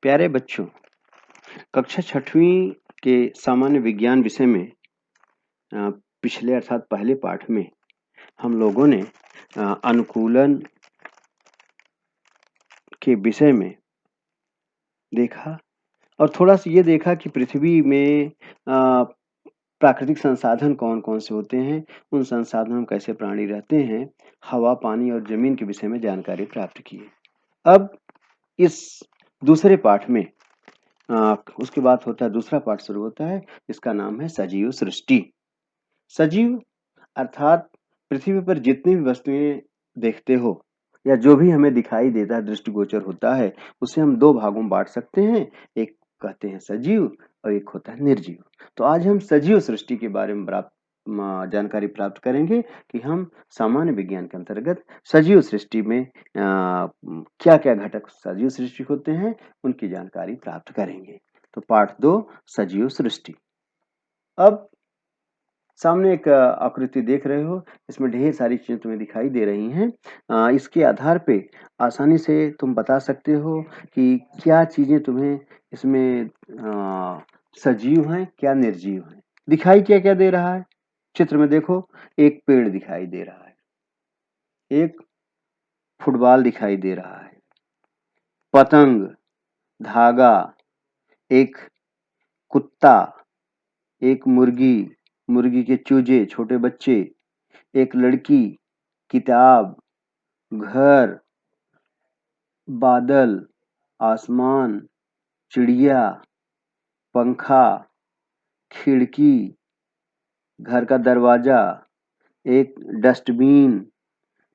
प्यारे बच्चों, कक्षा 6वीं के सामान्य विज्ञान विषय में पिछले अर्थात पहले पाठ में हम लोगों ने अनुकूलन के विषय में देखा और थोड़ा सा ये देखा कि पृथ्वी में प्राकृतिक संसाधन कौन-कौन से होते हैं, उन संसाधनों में कैसे प्राणी रहते हैं, हवा, पानी और जमीन के विषय में जानकारी प्राप्त की। अब इस दूसरे पाठ में उसके बाद होता है दूसरा पाठ शुरू होता है, जिसका नाम है सजीव सृष्टि। सजीव अर्थात पृथ्वी पर जितनी भी वस्तुएं देखते हो या जो भी हमें दिखाई देता है, दृष्टिगोचर होता है, उसे हम दो भागों में बांट सकते हैं। एक कहते हैं सजीव और एक होता है निर्जीव। तो आज हम सजीव सृष्टि के बारे में जानकारी प्राप्त करेंगे कि हम सामान्य विज्ञान के अंतर्गत सजीव सृष्टि में क्या-क्या घटक सजीव सृष्टि होते हैं, उनकी जानकारी प्राप्त करेंगे। तो पाठ 2 सजीव सृष्टि। अब सामने एक आकृति देख रहे हो, इसमें ढेर सारी चीजें तुम्हें दिखाई दे रही हैं। इसके आधार पे आसानी से तुम बता सकते हो कि क्या चीजें तुम्हें इसमें सजीव हैं, क्या निर्जीव हैं। दिखाई क्या-क्या दे रहा है? चित्र में देखो, एक पेड़ दिखाई दे रहा है, एक फुटबॉल दिखाई दे रहा है, पतंग, धागा, एक कुत्ता, एक मुर्गी, मुर्गी के चूजे, छोटे बच्चे, एक लड़की, किताब, घर, बादल, आसमान, चिड़िया, पंखा, खिड़की, घर का दरवाजा, एक डस्टबिन,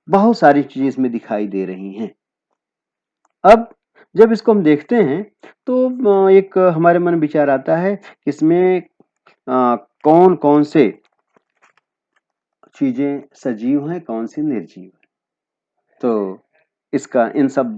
बहुत सारी चीजें इसमें दिखाई दे रही हैं। अब जब इसको हम देखते हैं तो एक हमारे मन में विचार आता है कि इसमें कौन-कौन से चीजें सजीव हैं, कौन सी निर्जीव हैं। तो इसका इन सब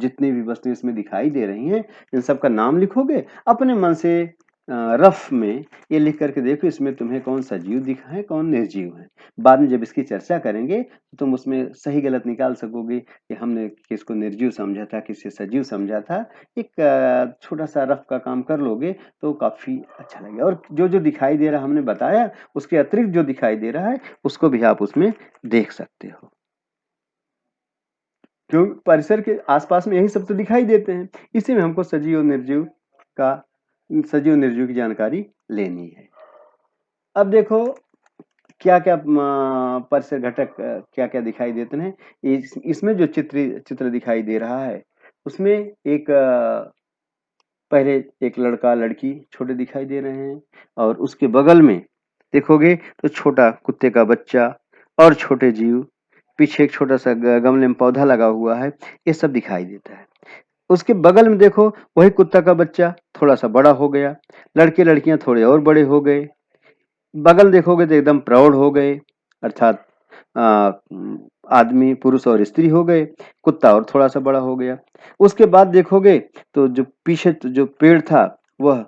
जितनी भी वस्तुएं इसमें दिखाई दे रही हैं, इन सब का नाम लिखोगे। अपने मन से रफ में ये लिख करके देखो इसमें तुम्हें कौन सजीव दिखा है, कौन निर्जीव है। बाद में जब इसकी चर्चा करेंगे तो तुम उसमें सही गलत निकाल सकोगे कि हमने किसको निर्जीव समझा था, किसे सजीव समझा था। एक छोटा सा रफ का काम कर लोगे तो काफी अच्छा लगेगा। और जो दिखाई दे रहा हमने बताया, उसके अतिरिक्त जो दिखाई दे रहा है उसको भी आप उसमें देख सकते हो। क्यों परिसर के आसपास में यही सब तो दिखाई देते हैं। इसी में हमको सजीव और निर्जीव की जानकारी लेनी है। अब देखो क्या-क्या परिसर घटक क्या-क्या दिखाई देते हैं। इसमें जो चित्र दिखाई दे रहा है, उसमें एक पहले एक लड़का लड़की छोटे दिखाई दे रहे हैं और उसके बगल में देखोगे तो छोटा कुत्ते का बच्चा और छोटे जीव, पीछे एक छोटा सा गमले में पौधा लगा हुआ है, ये सब दिखाई देता है। उसके बगल में देखो वही कुत्ता का बच्चा थोड़ा सा बड़ा हो गया, लड़के लड़कियां थोड़े और बड़े हो गए, बगल देखोगे तो एकदम प्रौढ़ हो गए अर्थात आदमी पुरुष और स्त्री हो गए, कुत्ता और थोड़ा सा बड़ा हो गया। उसके बाद देखोगे तो जो पीछे जो पेड़ था वह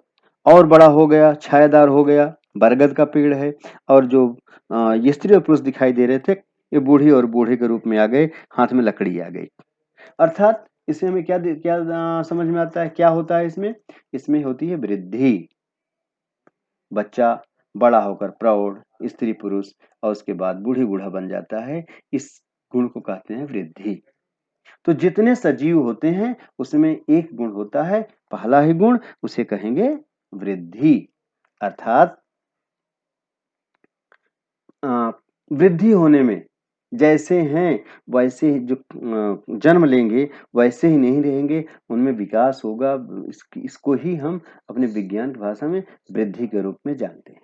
और बड़ा हो गया, छायादार हो गया, बरगद का पेड़ है। और जो ये स्त्री और पुरुष दिखाई दे रहे थे, ये बूढ़ी और बूढ़े के रूप में आ गए, हाथ में लकड़ी आ गई। अर्थात इससे हमें क्या समझ में आता है, क्या होता है इसमें? इसमें होती है वृद्धि। बच्चा बड़ा होकर प्रौढ़, स्त्री पुरुष और उसके बाद बूढ़ी बूढ़ा बन जाता है। इस गुण को कहते हैं वृद्धि। तो जितने सजीव होते हैं उसमें एक गुण होता है, पहला ही गुण, उसे कहेंगे वृद्धि। अर्थात वृद्धि होने में जैसे हैं वैसे ही जो जन्म लेंगे वैसे ही नहीं रहेंगे, उनमें विकास होगा। इसको ही हम अपने विज्ञान की भाषा में वृद्धि के रूप में जानते हैं।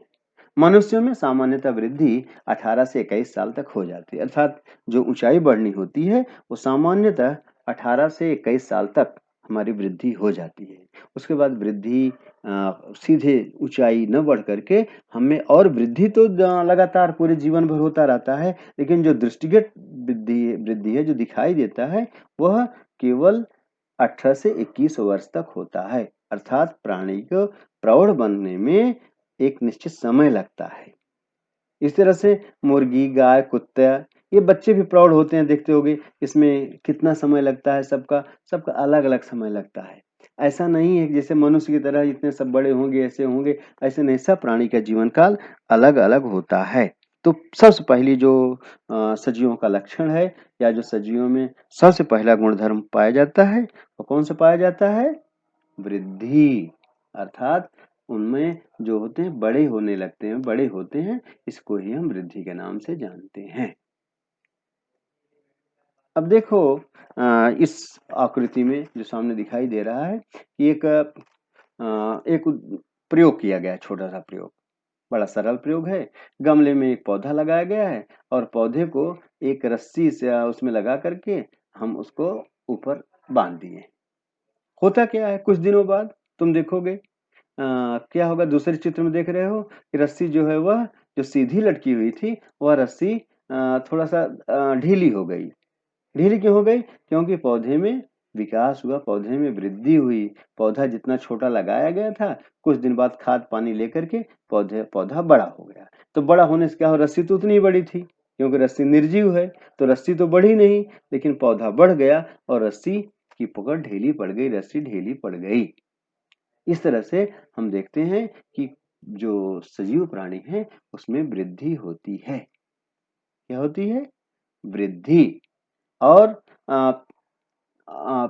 मनुष्यों में सामान्यतः वृद्धि 18 से 21 साल तक हो जाती है। अर्थात जो ऊंचाई बढ़नी होती है वो सामान्यतः 18 से 21 साल तक हमारी वृद्धि हो जाती है। उसके बाद वृद्धि सीधे ऊंचाई न बढ़ करके हमें और वृद्धि तो लगातार पूरे जीवन भर होता रहता है, लेकिन जो दृष्टिगत वृद्धि है जो दिखाई देता है वह केवल 18 से 21 वर्ष तक होता है। अर्थात प्राणी को प्रौढ़ बनने में एक निश्चित समय लगता है। इस तरह से मुर्गी, गाय, कुत्ता ये बच्चे भी प्रौढ़ होते हैं, देखते होगे इसमें कितना समय लगता है, सबका अलग-अलग समय लगता है। ऐसा नहीं है कि जैसे मनुष्य की तरह इतने सब बड़े होंगे, ऐसे नहीं, सब प्राणी का जीवन काल अलग-अलग होता है। तो सबसे पहली जो सजीवों का लक्षण है या जो सजीवों में सबसे पहला गुणधर्म पाया जाता है, वो कौन सा पाया जाता है? वृद्धि। अर्थात उनमें जो होते हैं बड़े होने लगते हैं, बड़े होते हैं, इसको ही हम वृद्धि के नाम से जानते हैं। अब देखो इस आकृति में जो सामने दिखाई दे रहा है कि एक प्रयोग किया गया है, छोटा सा प्रयोग, बड़ा सरल प्रयोग है। गमले में एक पौधा लगाया गया है और पौधे को एक रस्सी से उसमें लगा करके हम उसको ऊपर बांध दिए। होता क्या है, कुछ दिनों बाद तुम देखोगे क्या होगा, दूसरे चित्र में देख रहे हो कि रस्सी जो है वह जो सीधी लटकी हुई थी वह रस्सी थोड़ा सा ढीली हो गई। ढीली क्यों हो गई? क्योंकि पौधे में विकास हुआ, पौधे में वृद्धि हुई। पौधा जितना छोटा लगाया गया था, कुछ दिन बाद खाद पानी लेकर के पौधा बड़ा हो गया। तो बड़ा होने से क्या हो, रस्सी तो उतनी ही बड़ी थी, क्योंकि रस्सी निर्जीव है, तो रस्सी तो बढ़ी नहीं, लेकिन पौधा बढ़ गया और रस्सी की पकड़ ढीली पड़ गई, रस्सी ढीली पड़ गई। इस तरह से हम देखते हैं कि जो सजीव प्राणी है उसमें वृद्धि होती है। क्या होती है? वृद्धि। और आ, आ,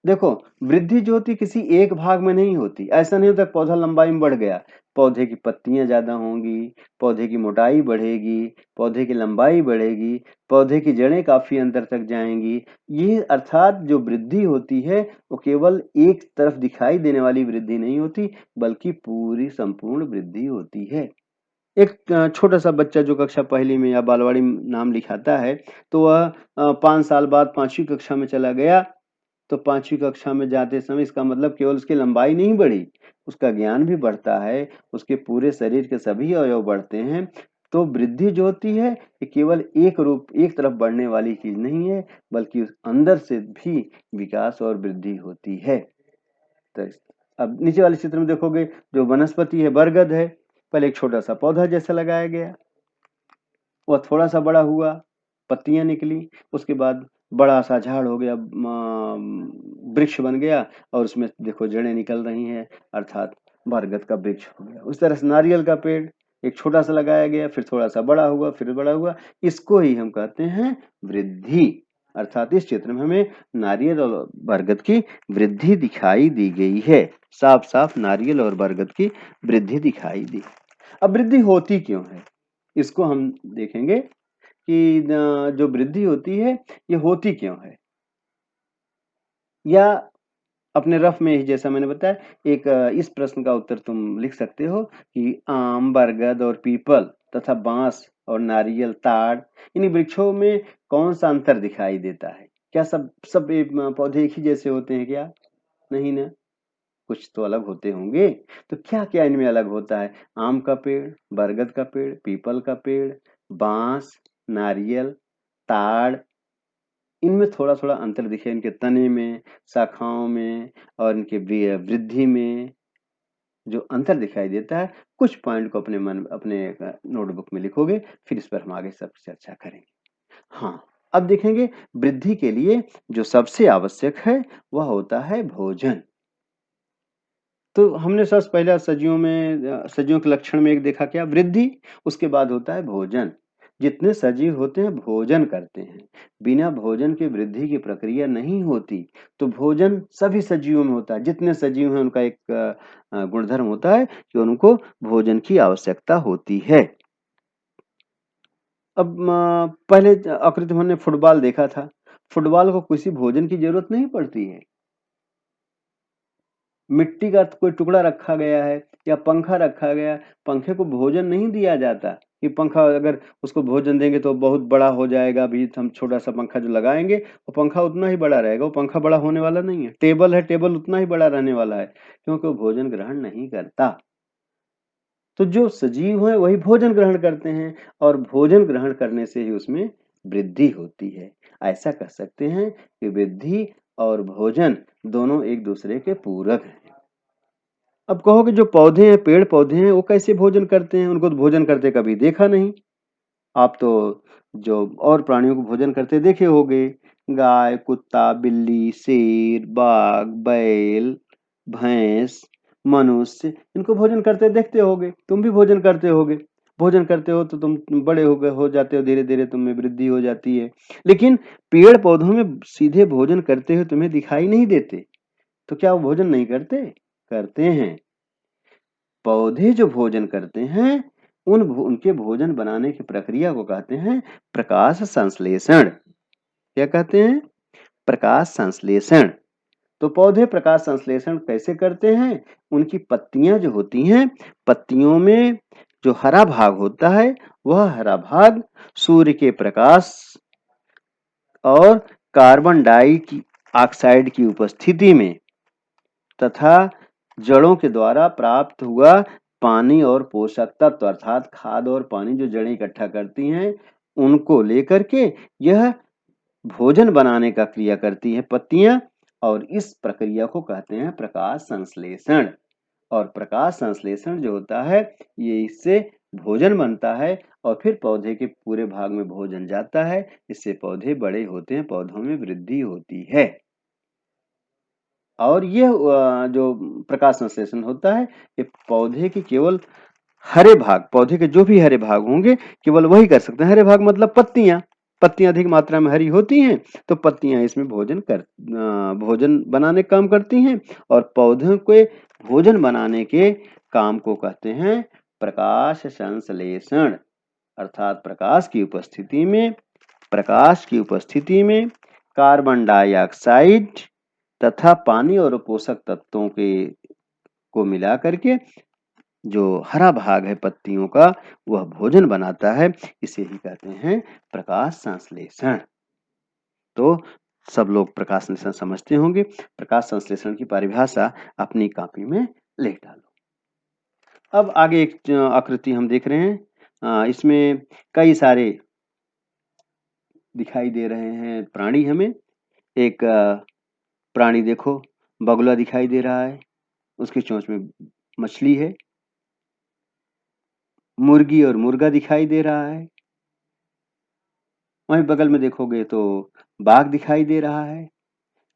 देखो, वृद्धि जो होती है किसी एक भाग में नहीं होती। ऐसा नहीं होता पौधा लंबाई में बढ़ गया। पौधे की पत्तियां ज्यादा होंगी, पौधे की मोटाई बढ़ेगी, पौधे की लंबाई बढ़ेगी, पौधे की जड़ें काफी अंदर तक जाएंगी। ये अर्थात जो वृद्धि होती है वो केवल एक तरफ दिखाई देने वाली वृद्धि नहीं होती, बल्कि पूरी संपूर्ण वृद्धि होती है। एक छोटा सा बच्चा जो कक्षा पहली में या बालवाड़ी में नाम लिखाता है, तो वह 5 साल बाद 5वीं कक्षा में चला गया, तो 5वीं कक्षा में जाते समय इसका मतलब केवल उसकी लंबाई नहीं बढ़ी, उसका ज्ञान भी बढ़ता है, उसके पूरे शरीर के सभी अवयव बढ़ते हैं। तो वृद्धि जो होती है ये केवल एक तरफ बढ़ने वाली चीज नहीं है, बल्कि उस अंदर से भी विकास और वृद्धि होती है। तो अब नीचे वाले चित्र में देखोगे, जो वनस्पति है बरगद है, पहले एक छोटा सा पौधा जैसा लगाया गया, वह थोड़ा सा बड़ा हुआ, पत्तियां निकली, उसके बाद बड़ा सा झाड़ हो गया, वृक्ष बन गया और उसमें देखो जड़ें निकल रही हैं, अर्थात बरगद का वृक्ष हो गया। उस तरह से नारियल का पेड़ एक छोटा सा लगाया गया, फिर थोड़ा सा बड़ा हुआ, फिर बड़ा हुआ, इसको ही हम कहते हैं वृद्धि। अर्थात इस चित्र में हमें नारियल और बरगद की वृद्धि दिखाई दी गई है। साफ साफ नारियल और बरगद की वृद्धि दिखाई दी। अब वृद्धि होती क्यों है, इसको हम देखेंगे कि जो वृद्धि होती है ये होती क्यों है, या अपने रफ में ही जैसा मैंने बताया, एक इस प्रश्न का उत्तर तुम लिख सकते हो कि आम, बरगद और पीपल तथा बांस और नारियल, ताड़, इन वृक्षों में कौन सा अंतर दिखाई देता है? क्या सब सब पौधे एक ही जैसे होते हैं क्या? नहीं ना, कुछ तो अलग होते होंगे। तो क्या क्या इनमें अलग होता है? आम का पेड़, बरगद का पेड़, पीपल का पेड़, बांस, नारियल, ताड़, इनमें थोड़ा थोड़ा अंतर दिखे, इनके तने में, शाखाओं में और इनके वृद्धि में जो अंतर दिखाई देता है। कुछ पॉइंट को अपने नोटबुक में लिखोगे, फिर इस पर हम आगे सब चर्चा करेंगे। हाँ, अब देखेंगे वृद्धि के लिए जो सबसे आवश्यक है वह होता है भोजन। तो हमने सबसे पहले सजियों के लक्षण में एक देखा क्या? वृद्धि। उसके बाद होता है भोजन। जितने सजीव होते हैं भोजन करते हैं, बिना भोजन के वृद्धि की प्रक्रिया नहीं होती। तो भोजन सभी सजीवों में होता है, जितने सजीव हैं उनका एक गुणधर्म होता है कि उनको भोजन की आवश्यकता होती है। अब पहले आकृति में हमने फुटबॉल देखा था, फुटबॉल को किसी भोजन की जरूरत नहीं पड़ती है। मिट्टी का कोई टुकड़ा रखा गया है या पंखा रखा गया, पंखे को भोजन नहीं दिया जाता कि पंखा अगर उसको भोजन देंगे तो बहुत बड़ा हो जाएगा, अभी हम छोटा सा पंखा जो लगाएंगे वो पंखा उतना ही बड़ा रहेगा, वो पंखा बड़ा होने वाला नहीं है। टेबल है, टेबल उतना ही बड़ा रहने वाला है, क्योंकि वो भोजन ग्रहण नहीं करता। तो जो सजीव है वही भोजन ग्रहण करते हैं और भोजन ग्रहण करने से ही उसमें वृद्धि होती है। ऐसा कह सकते हैं कि वृद्धि और भोजन दोनों एक दूसरे के पूरक हैं। अब कहोगे जो पौधे हैं, पेड़ पौधे हैं, वो कैसे भोजन करते हैं? उनको तो भोजन करते कभी देखा नहीं। आप तो जो और प्राणियों को भोजन करते देखे होंगे, गाय, कुत्ता, बिल्ली, शेर, बाघ, बैल, भैंस, मनुष्य इनको भोजन करते देखते होगे, तुम भी भोजन करते होगे। भोजन करते हो तो तुम बड़े हो जाते हो, धीरे-धीरे तुम में वृद्धि हो जाती है। लेकिन पेड़-पौधों में सीधे भोजन करते हुए तुम्हें दिखाई नहीं देते, तो क्या वो भोजन नहीं करते? करते हैं। पौधे जो भोजन करते हैं, उनके भोजन बनाने की प्रक्रिया को कहते हैं प्रकाश संश्लेषण। क्या कहते हैं? प्रकाश संश्लेषण। तो पौधे प्रकाश संश्लेषण कैसे करते हैं? उनकी पत्तियां जो होती हैं, पत्तियों में जो हरा भाग होता है, वह हरा भाग सूर्य के प्रकाश और कार्बन डाइऑक्साइड की उपस्थिति में तथा जड़ों के द्वारा प्राप्त हुआ पानी और पोषक तत्व अर्थात खाद और पानी जो जड़ें इकट्ठा करती हैं, उनको लेकर के यह भोजन बनाने का क्रिया करती हैं पत्तियां, और इस प्रक्रिया को कहते हैं प्रकाश संश्लेषण। और प्रकाश संश्लेषण जो होता है, ये इससे भोजन बनता है और फिर पौधे के पूरे भाग में भोजन जाता है। इससे पौधे बड़े होते हैं, पौधों में वृद्धि होती है। और ये जो प्रकाश संश्लेषण होता है, ये पौधे के केवल हरे भाग, पौधे के जो भी हरे भाग होंगे, केवल वही कर सकते हैं। हरे भाग मतलब पत्तियां, पत्तियां अधिक मात्रा में हरी होती हैं, तो पत्तियां इसमें भोजन बनाने का काम करती हैं, और पौधों के भोजन बनाने के काम को कहते हैं प्रकाश संश्लेषण। अर्थात प्रकाश की उपस्थिति में कार्बन डाइऑक्साइड तथा पानी और पोषक तत्वों को मिला करके जो हरा भाग है पत्तियों का, वह भोजन बनाता है। इसे ही कहते हैं प्रकाश संश्लेषण। तो सब लोग प्रकाश संश्लेषण समझते होंगे। प्रकाश संश्लेषण की परिभाषा अपनी कॉपी में लिख डालो। अब आगे एक आकृति हम देख रहे हैं। इसमें कई सारे दिखाई दे रहे हैं प्राणी हमें। एक प्राणी देखो, बगुला दिखाई दे रहा है, उसकी चोंच में मछली है। मुर्गी और मुर्गा दिखाई दे रहा है। वहीं बगल में देखोगे तो बाघ दिखाई दे रहा है,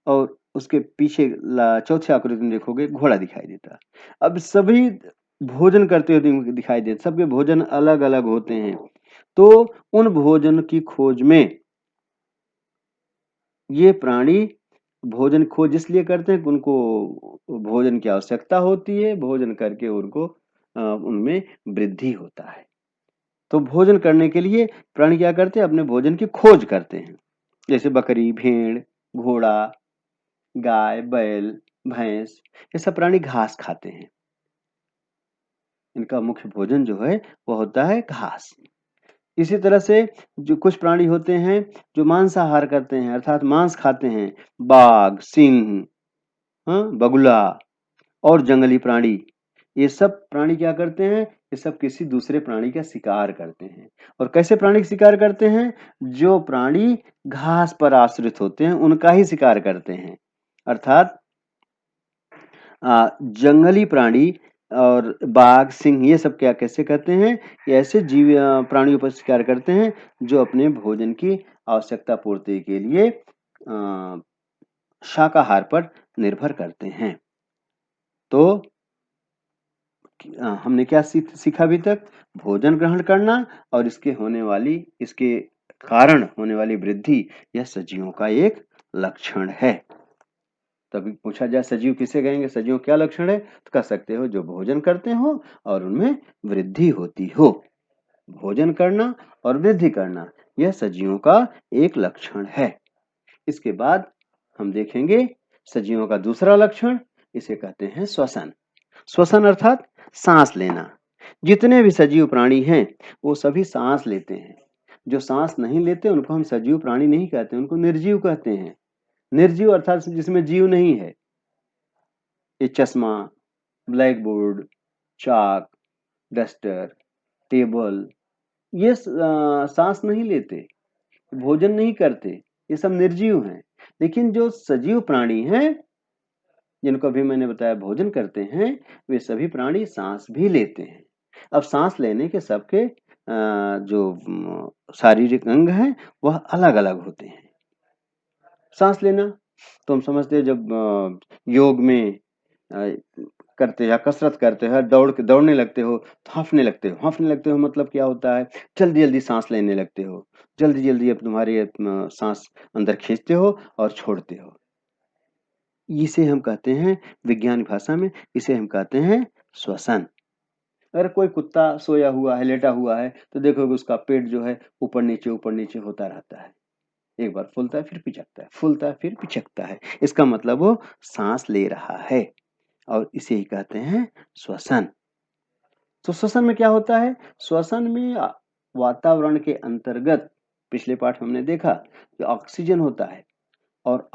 और उसके पीछे चौथे आकृति में देखोगे घोड़ा दिखाई देता है। अब सभी भोजन करते हुए दिखाई देते, सबके भोजन अलग अलग होते हैं। तो उन भोजन की खोज में ये प्राणी भोजन खोज इसलिए करते हैं कि उनको भोजन की आवश्यकता होती है, भोजन करके उनको उनमें वृद्धि होता है। तो भोजन करने के लिए प्राणी क्या करते हैं? अपने भोजन की खोज करते हैं। जैसे बकरी, भेड़, घोड़ा, गाय, बैल, भैंस, ये सब प्राणी घास खाते हैं। इनका मुख्य भोजन जो है वो होता है घास। इसी तरह से जो कुछ प्राणी होते हैं जो मांसाहार करते हैं, अर्थात मांस खाते हैं। बाघ, सिंह, बगुला और जंगली प्राणी, ये सब प्राणी क्या करते हैं? ये सब किसी दूसरे प्राणी का शिकार करते हैं। और कैसे प्राणी का शिकार करते हैं? जो प्राणी घास पर आश्रित होते हैं, उनका ही शिकार करते हैं। अर्थात जंगली प्राणी और बाघ, सिंह, ये सब क्या कैसे करते हैं? ये ऐसे प्राणियों पर शिकार करते हैं जो अपने भोजन की आवश्यकता पूर्ति के लिए शाकाहार पर निर्भर करते हैं। तो हमने क्या सीखा अभी तक? भोजन ग्रहण करना और इसके कारण होने वाली वृद्धि, यह सजीवों का एक लक्षण है। तभी पूछा जाए सजीव किसे कहेंगे, सजीव क्या लक्षण है, तो कह सकते हो जो भोजन करते हो और उनमें वृद्धि होती हो। भोजन करना और वृद्धि करना, यह सजीवों का एक लक्षण है। इसके बाद हम देखेंगे सजीवों का दूसरा लक्षण, इसे कहते हैं श्वसन। श्वसन अर्थात सांस लेना। जितने भी सजीव प्राणी हैं, वो सभी सांस लेते हैं। जो सांस नहीं लेते उनको हम सजीव प्राणी नहीं कहते, उनको निर्जीव कहते हैं। निर्जीव अर्थात जिसमें जीव नहीं है। ये चश्मा, ब्लैक बोर्ड, चाक, डस्टर, टेबल, ये सांस नहीं लेते, भोजन नहीं करते, ये सब निर्जीव हैं। लेकिन जो सजीव प्राणी हैं, जिनको अभी मैंने बताया भोजन करते हैं, वे सभी प्राणी सांस भी लेते हैं। अब सांस लेने के सबके जो शारीरिक अंग हैं, वह अलग अलग होते हैं। सांस लेना तो हम समझते हैं जब योग में करते या कसरत करते हो, दौड़ने लगते हो तो हाँफने लगते हो मतलब क्या होता है, जल्दी जल्दी सांस लेने लगते हो, जल्दी जल्दी अब तुम्हारी सांस अंदर खींचते हो और छोड़ते हो। इसे हम कहते हैं वैज्ञानिक भाषा में, इसे हम कहते हैं श्वसन। अगर कोई कुत्ता सोया हुआ है, लेटा हुआ है, तो देखोगे उसका पेट जो है ऊपर नीचे होता रहता है। एक बार फूलता है, फिर पिचकता है, फूलता है, फिर पिचकता है। इसका मतलब वो सांस ले रहा है और इसे ही कहते हैं श्वसन। तो श्वसन में क्या होता है? श्वसन में वातावरण के अंतर्गत पिछले पाठ में हमने देखा कि ऑक्सीजन होता है और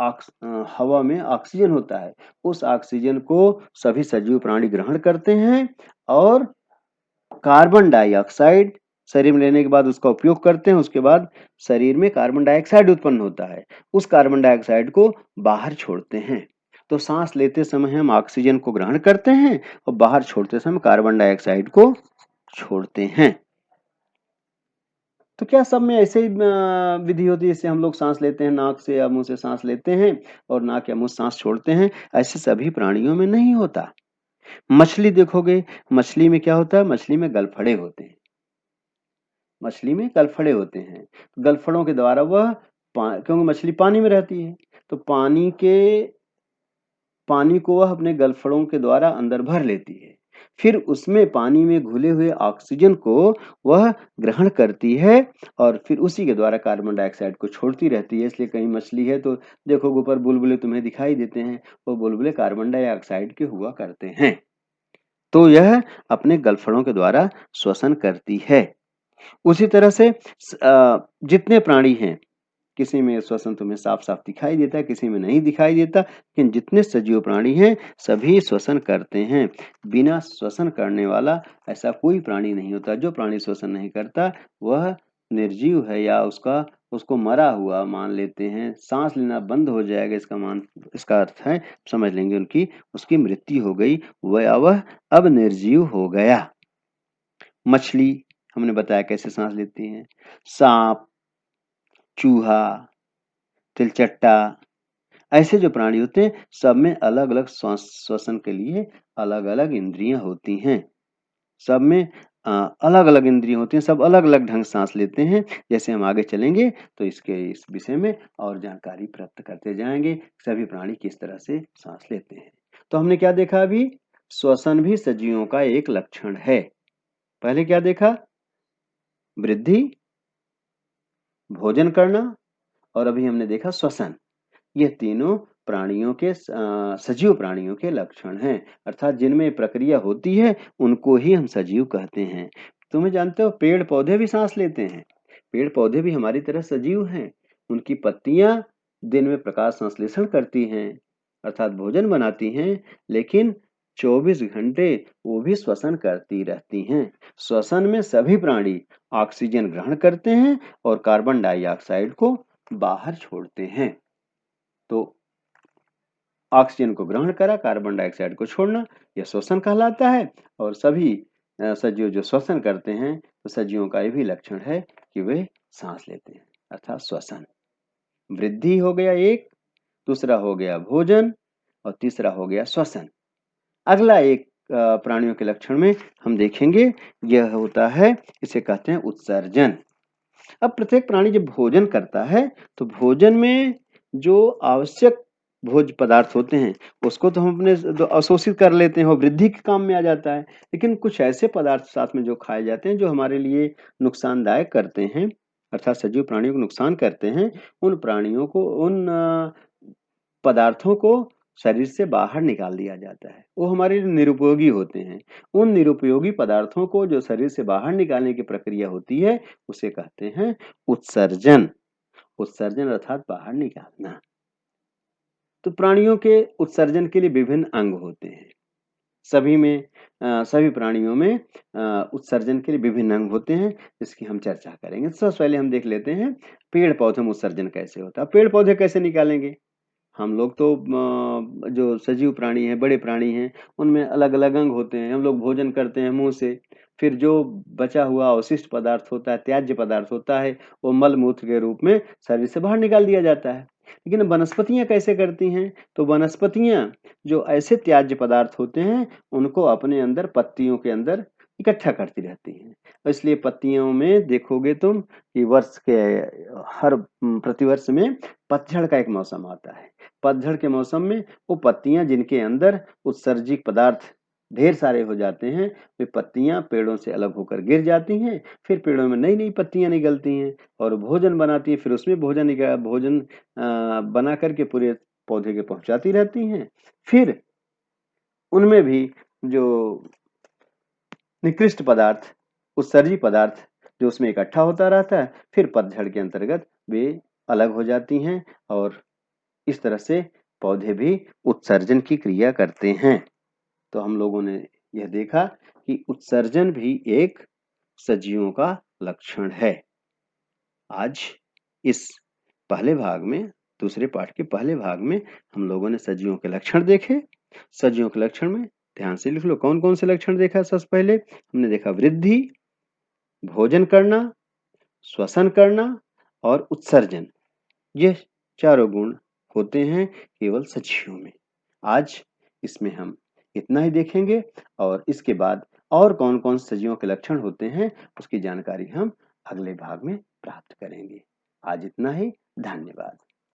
हवा में ऑक्सीजन होता है। उस ऑक्सीजन को सभी सजीव प्राणी ग्रहण करते हैं और कार्बन डाइऑक्साइड शरीर में लेने के बाद उसका उपयोग करते हैं। उसके बाद शरीर में कार्बन डाइऑक्साइड उत्पन्न होता है। उस कार्बन डाइऑक्साइड को बाहर छोड़ते हैं। तो सांस लेते समय हम ऑक्सीजन को ग्रहण करते हैं और बाहर छोड़ते समय कार्बन डाइऑक्साइड को छोड़ते हैं। तो क्या सब में ऐसे ही विधि होती है जिससे हम लोग सांस लेते हैं, नाक से या मुंह से सांस लेते हैं और नाक या मुंह से सांस छोड़ते हैं? ऐसे सभी प्राणियों में नहीं होता। मछली देखोगे, मछली में क्या होता है? मछली में गलफड़े होते हैं। मछली में गलफड़े होते हैं। गलफड़ों के द्वारा वह क्योंकि मछली पानी में रहती है, तो पानी को वह अपने गलफड़ों के द्वारा अंदर भर लेती है। फिर उसमें पानी में घुले हुए ऑक्सीजन को वह ग्रहण करती है और फिर उसी के द्वारा कार्बन डाइऑक्साइड को छोड़ती रहती है। इसलिए कहीं मछली है तो देखोगे ऊपर बुलबुले तुम्हें दिखाई देते हैं, वो बुलबुले कार्बन डाइऑक्साइड के हुआ करते हैं। तो यह अपने गलफड़ों के द्वारा श्वसन करती है। उसी तरह से जितने प्राणी हैं, किसी में श्वसन तुम्हें साफ-साफ दिखाई देता है, किसी में नहीं दिखाई देता, लेकिन जितने सजीव प्राणी हैं, सभी श्वसन करते हैं। बिना श्वसन करने वाला ऐसा कोई प्राणी नहीं होता। जो प्राणी श्वसन नहीं करता, वह निर्जीव है या उसको मरा हुआ मान लेते हैं। सांस लेना बंद हो जाएगा इसका अर्थ है समझ लेंगे उसकी मृत्यु हो गई, वह अब निर्जीव हो गया। मछली हमने बताया कैसे सांस लेती हैं। सांप, चूहा, तिलचट्टा ऐसे जो प्राणी होते हैं सब में अलग-अलग श्वसन के लिए अलग-अलग इंद्रियां होती हैं। सब में अलग-अलग इंद्रियां होती हैं, सब अलग-अलग ढंग से सांस लेते हैं। जैसे हम आगे चलेंगे तो इस विषय में और जानकारी प्राप्त करते जाएंगे, सभी प्राणी किस तरह से सांस लेते हैं। तो हमने क्या देखा अभी? श्वसन भी सजीवों का एक लक्षण है। पहले क्या देखा? वृद्धि, भोजन करना और अभी हमने देखा श्वसन। ये तीनों सजीव प्राणियों के लक्षण हैं, अर्थात जिनमें प्रक्रिया होती है उनको ही हम सजीव कहते हैं। तुम्हें जानते हो पेड़ पौधे भी सांस लेते हैं। पेड़ पौधे भी हमारी तरह सजीव हैं। उनकी पत्तियां दिन में प्रकाश संश्लेषण करती हैं, अर्थात भोजन बनाती हैं, लेकिन 24 घंटे वो भी श्वसन करती रहती हैं। श्वसन में सभी प्राणी ऑक्सीजन ग्रहण करते हैं और कार्बन डाइऑक्साइड को बाहर छोड़ते हैं। तो ऑक्सीजन को ग्रहण करा, कार्बन डाइऑक्साइड को छोड़ना, यह श्वसन कहलाता है। और सभी सजीव जो श्वसन करते हैं, तो सजीवों का ये भी लक्षण है कि वे सांस लेते हैं, अर्थात श्वसन। वृद्धि हो गया एक, दूसरा हो गया भोजन और तीसरा हो गया श्वसन। अगला एक प्राणियों के लक्षण में हम देखेंगे, यह होता है, इसे कहते हैं उत्सर्जन। अब प्रत्येक प्राणी जब भोजन करता है, तो भोजन में जो आवश्यक भोज्य पदार्थ होते हैं, उसको तो हम अपने अवशोषित कर लेते हैं और वृद्धि के काम में आ जाता है। लेकिन कुछ ऐसे पदार्थ साथ में जो खाए जाते हैं, जो हमारे लिए नुकसानदायक करते हैं, अर्थात सजीव प्राणियों को नुकसान करते हैं, उन पदार्थों को शरीर से बाहर निकाल दिया जाता है। वो हमारे लिए निरुपयोगी होते हैं। उन निरुपयोगी पदार्थों को जो शरीर से बाहर निकालने की प्रक्रिया होती है, उसे कहते हैं उत्सर्जन। उत्सर्जन अर्थात बाहर निकालना। तो प्राणियों के उत्सर्जन के लिए विभिन्न अंग होते हैं। सभी प्राणियों में उत्सर्जन के लिए विभिन्न अंग होते हैं, जिसकी हम चर्चा करेंगे। सबसे पहले हम देख लेते हैं पेड़ पौधों में उत्सर्जन कैसे होता है। पेड़ पौधे कैसे निकालेंगे? हम लोग तो जो सजीव प्राणी हैं, बड़े प्राणी हैं, उनमें अलग-अलग अंग होते हैं। हम लोग भोजन करते हैं मुँह से, फिर जो बचा हुआ अवशिष्ट पदार्थ होता है, त्याज्य पदार्थ होता है, वो मल-मूत्र के रूप में शरीर से बाहर निकाल दिया जाता है। लेकिन वनस्पतियाँ कैसे करती हैं? तो वनस्पतियाँ जो ऐसे त्याज्य पदार्थ होते हैं, उनको अपने अंदर पत्तियों के अंदर इकट्ठा करती रहती हैं। इसलिए पत्तियों में देखोगे तुम कि वर्ष के हर प्रतिवर्ष में पतझड़ का एक मौसम आता है। पतझड़ के मौसम में वो पत्तियाँ जिनके अंदर उत्सर्जित पदार्थ ढेर सारे हो जाते हैं, वे पत्तियाँ पेड़ों से अलग होकर गिर जाती हैं, फिर पेड़ों में नई-नई पत्तियाँ निकलती हैं और भोजन बनाती हैं, फिर उसमें भोजन बना कर के पूरे पौधे के पहुँचाती रहती हैं। फिर उनमें भी जो निकृष्ट पदार्थ, उत्सर्जी पदार्थ जो उसमें इकट्ठा होता रहता है, फिर पतझड़ के अंतर्गत वे अलग हो जाती हैं और इस तरह से पौधे भी उत्सर्जन की क्रिया करते हैं। तो हम लोगों ने यह देखा कि उत्सर्जन भी एक सजीवों का लक्षण है। आज इस पहले भाग में, दूसरे पाठ के पहले भाग में हम लोगों ने सजीवों के लक्षण देखे। सजीवों के लक्षण में ध्यान से लिख लो कौन-कौन से लक्षण देखा सबसे पहले? हमने देखा वृद्धि, भोजन करना, श्वसन करना और उत्सर्जन। ये चारों गुण होते हैं केवल सजीवों में। आज इसमें हम इतना ही देखेंगे और इसके बाद और कौन-कौन सजीवों के लक्षण होते हैं, उसकी जानकारी हम अगले भाग में प्राप्त करेंगे। आज इतना ही, धन्यवाद।